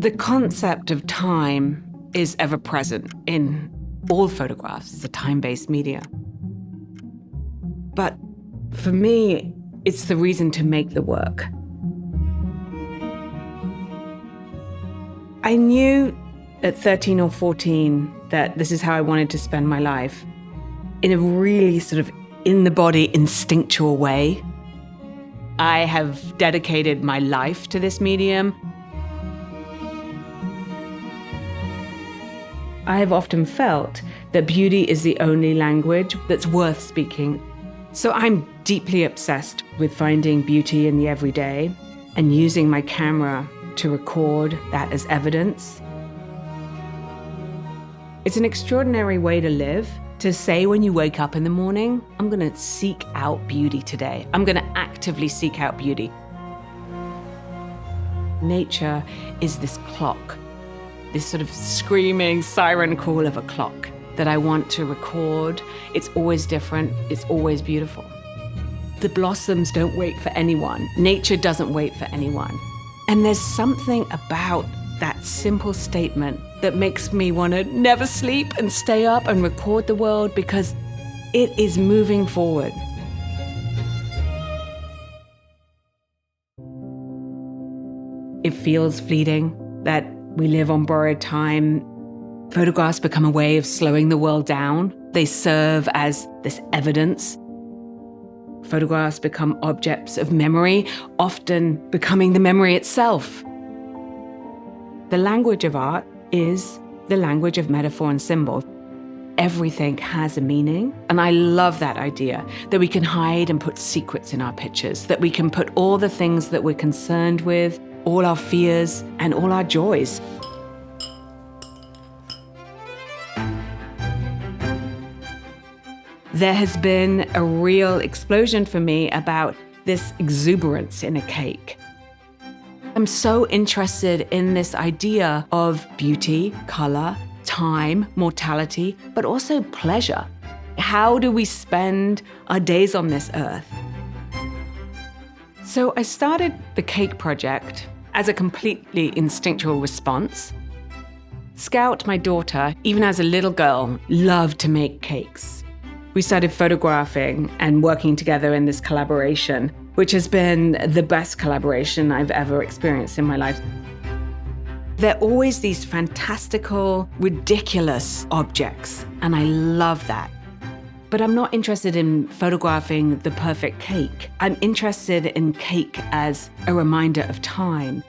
The concept of time is ever present in all photographs. It's a time-based media. But for me, it's the reason to make the work. I knew at 13 or 14 that this is how I wanted to spend my life, in a really sort of in-the-body, instinctual way. I have dedicated my life to this medium. I have often felt that beauty is the only language that's worth speaking. So I'm deeply obsessed with finding beauty in the everyday and using my camera to record that as evidence. It's an extraordinary way to live, to say when you wake up in the morning, I'm going to seek out beauty today. I'm going to actively seek out beauty. Nature is this clock, this sort of screaming siren call of a clock that I want to record. It's always different. It's always beautiful. The blossoms don't wait for anyone. Nature doesn't wait for anyone. And there's something about that simple statement that makes me want to never sleep and stay up and record the world, because it is moving forward. It feels fleeting that we live on borrowed time. Photographs become a way of slowing the world down. They serve as this evidence. Photographs become objects of memory, often becoming the memory itself. The language of art is the language of metaphor and symbol. Everything has a meaning, and I love that idea, that we can hide and put secrets in our pictures, that we can put all the things that we're concerned with, all our fears and all our joys. There has been a real explosion for me about this exuberance in a cake. I'm so interested in this idea of beauty, color, time, mortality, but also pleasure. How do we spend our days on this earth? So I started the cake project as a completely instinctual response. Scout, my daughter, even as a little girl, loved to make cakes. We started photographing and working together in this collaboration, which has been the best collaboration I've ever experienced in my life. They're always these fantastical, ridiculous objects, and I love that. But I'm not interested in photographing the perfect cake. I'm interested in cake as a reminder of time.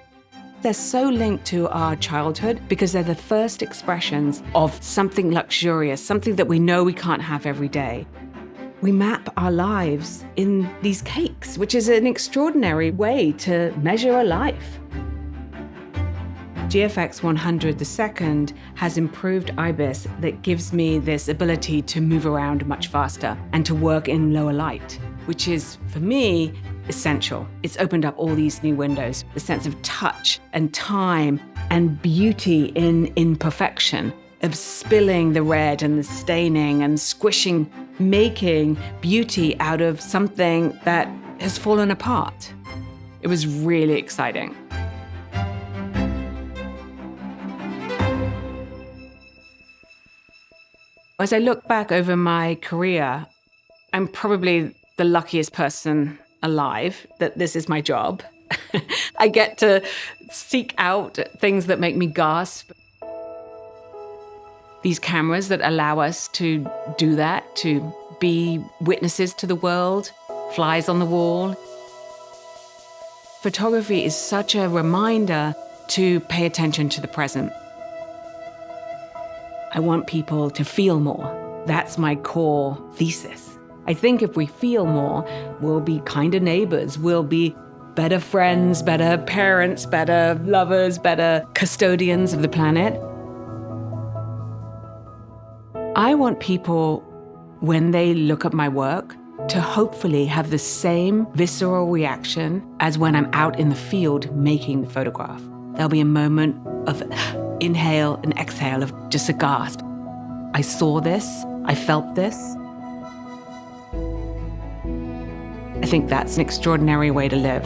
They're so linked to our childhood because they're the first expressions of something luxurious, something that we know we can't have every day. We map our lives in these cakes, which is an extraordinary way to measure a life. GFX100 II has improved IBIS that gives me this ability to move around much faster and to work in lower light, which is, for me, essential. It's opened up all these new windows, the sense of touch and time and beauty in imperfection, of spilling the red and the staining and squishing, making beauty out of something that has fallen apart. It was really exciting. As I look back over my career, I'm probably the luckiest person alive that this is my job. I get to seek out things that make me gasp. These cameras that allow us to do that, to be witnesses to the world, flies on the wall. Photography is such a reminder to pay attention to the present. I want people to feel more. That's my core thesis. I think if we feel more, we'll be kinder neighbors, we'll be better friends, better parents, better lovers, better custodians of the planet. I want people, when they look at my work, to hopefully have the same visceral reaction as when I'm out in the field making the photograph. There'll be a moment of inhale and exhale, of just a gasp. I saw this, I felt this. I think that's an extraordinary way to live.